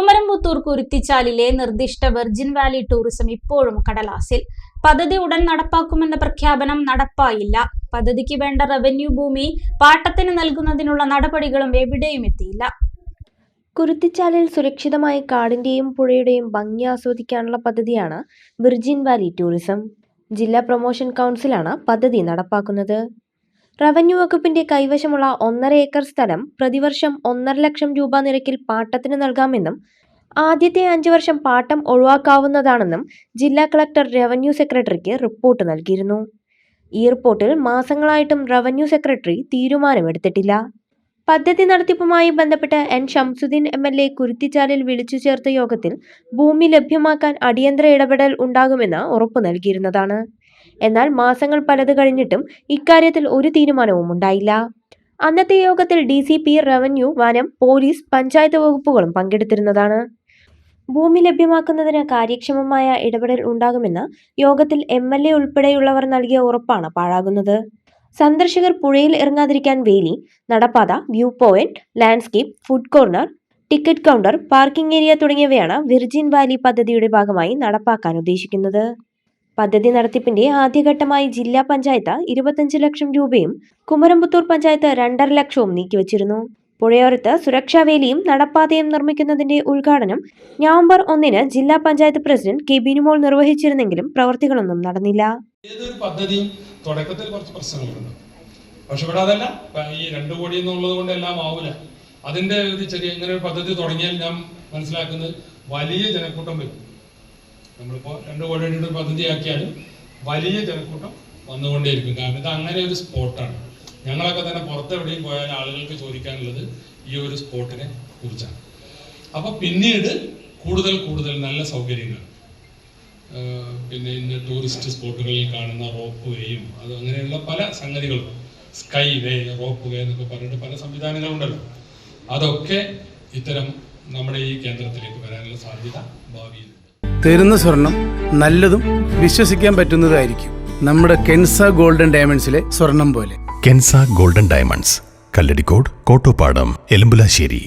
കുമരംപുത്തൂർ കുരുത്തിച്ചാലിലെ നിർദ്ദിഷ്ട virgin Valley tourism ഇപ്പോഴും കടലാസിൽ. പദ്ധതി ഉടൻ നടപ്പാക്കുമെന്ന പ്രഖ്യാപനം നടപ്പായില്ല. പദ്ധതിക്ക് വേണ്ട റവന്യൂ ഭൂമി പാട്ടത്തിന് നൽകുന്നതിനുള്ള നടപടികളും എവിടെയും എത്തിയില്ല. കുരുത്തിച്ചാലിൽ സുരക്ഷിതമായി കാടിന്റെയും പുഴയുടെയും ഭംഗി ആസ്വദിക്കാനുള്ള പദ്ധതിയാണ് വെർജിൻ വാലി ടൂറിസം. ജില്ലാ പ്രൊമോഷൻ കൗൺസിലാണ് പദ്ധതി നടപ്പാക്കുന്നത്. റവന്യൂ വകുപ്പിന്റെ കൈവശമുള്ള 1.5 ഏക്കർ സ്ഥലം പ്രതിവർഷം 1.5 ലക്ഷം രൂപ നിരക്കിൽ പാട്ടത്തിന് നൽകാമെന്നും ആദ്യത്തെ 5 വർഷം പാട്ടം ഒഴിവാക്കാവുന്നതാണെന്നും ജില്ലാ കളക്ടർ റവന്യൂ സെക്രട്ടറിക്ക് റിപ്പോർട്ട് നൽകിയിരുന്നു. ഈ റിപ്പോർട്ടിൽ മാസങ്ങളായിട്ടും റവന്യൂ സെക്രട്ടറി തീരുമാനമെടുത്തിട്ടില്ല. പദ്ധതി നടത്തിപ്പുമായി ബന്ധപ്പെട്ട് എൻ ഷംസുദ്ദീൻ MLA കുരുത്തിച്ചാലിൽ വിളിച്ചു ചേർത്ത യോഗത്തിൽ ഭൂമി ലഭ്യമാക്കാൻ അടിയന്തര ഇടപെടൽ ഉണ്ടാകുമെന്ന് ഉറപ്പു നൽകിയിരുന്നതാണ്. എന്നാൽ മാസങ്ങൾ പലത് കഴിഞ്ഞിട്ടും ഇക്കാര്യത്തിൽ ഒരു തീരുമാനവും ഉണ്ടായില്ല. അന്നത്തെ യോഗത്തിൽ DCP, റവന്യൂ, വനം, പോലീസ്, പഞ്ചായത്ത് വകുപ്പുകളും പങ്കെടുത്തിരുന്നതാണ്. ഭൂമി ലഭ്യമാക്കുന്നതിന് കാര്യക്ഷമമായ ഇടപെടൽ ഉണ്ടാകുമെന്ന് യോഗത്തിൽ MLA ഉൾപ്പെടെയുള്ളവർ നൽകിയ ഉറപ്പാണ് പാഴാകുന്നത്. സന്ദർശകർ പുഴയിൽ ഇറങ്ങാതിരിക്കാൻ വേലി, നടപ്പാത, view point, landscape, food corner, ticket counter, parking area തുടങ്ങിയവയാണ് വെർജിൻ വാലി പദ്ധതിയുടെ ഭാഗമായി നടപ്പാക്കാൻ ഉദ്ദേശിക്കുന്നത്. പദ്ധതി നടത്തിപ്പിന്റെ ആദ്യഘട്ടമായി ജില്ലാ പഞ്ചായത്ത് 25 ലക്ഷം രൂപയും കുമരംപുത്തൂർ പഞ്ചായത്ത് 2.5 ലക്ഷവും നീക്കിവച്ചിരുന്നു. പുഴയോരത്ത് സുരക്ഷാ വേലിയും നടപ്പാതയും നിർമ്മിക്കുന്നതിന്റെ ഉദ്ഘാടനം നവംബർ 1 ജില്ലാ പഞ്ചായത്ത് പ്രസിഡന്റ് K. ബിനുമോൾ നിർവഹിച്ചിരുന്നെങ്കിലും പ്രവർത്തികളൊന്നും നടന്നില്ല. ഏതൊരു പദ്ധതിയും തുടക്കത്തിൽ കുറച്ച് പ്രശ്നങ്ങളുണ്ട്. പക്ഷെ ഇവിടെ അതല്ല, ഈ 2 കോടി എന്നുള്ളത് കൊണ്ട് എല്ലാം ആവില്ല. അതിന്റെ ഒരു ചെറിയ ഇങ്ങനെ ഒരു പദ്ധതി തുടങ്ങിയാൽ ഞാൻ മനസ്സിലാക്കുന്നത് വലിയ ജനക്കൂട്ടം വരും. നമ്മളിപ്പോൾ 2 കോടി വേണ്ടിയിട്ട് ഒരു പദ്ധതിയാക്കിയാലും വലിയ ജനക്കൂട്ടം വന്നുകൊണ്ടേയിരിക്കും. കാരണം ഇത് അങ്ങനെ ഒരു സ്പോട്ടാണ്. ഞങ്ങളൊക്കെ തന്നെ പുറത്തെവിടെയും പോയാൽ ആളുകൾക്ക് ചോദിക്കാനുള്ളത് ഈ ഒരു സ്പോട്ടിനെ കുറിച്ചാണ്. അപ്പോൾ പിന്നീട് കൂടുതൽ നല്ല സൗകര്യങ്ങൾ, പിന്നെ ഇന്ന് ടൂറിസ്റ്റ് സ്പോട്ടുകളിൽ കാണുന്ന റോപ്പ് വേയും അത് അങ്ങനെയുള്ള പല സംഗതികളും, സ്കൈ വേ, റോപ്പ് വേ എന്നൊക്കെ പറഞ്ഞിട്ട് പല സംവിധാനങ്ങളുണ്ടല്ലോ, അതൊക്കെ ഇത്തരം നമ്മുടെ ഈ കേന്ദ്രത്തിലേക്ക് വരാനുള്ള സാധ്യത ഭാവിയിൽ. തരുന്ന സ്വർണം നല്ലതും വിശ്വസിക്കാൻ പറ്റുന്നതായിരിക്കും. നമ്മുടെ കെൻസ ഗോൾഡൻ ഡയമണ്ട്സിലെ സ്വർണം പോലെ. Kenza golden diamonds, Kalladikode, Kottopadam, Elambulassery.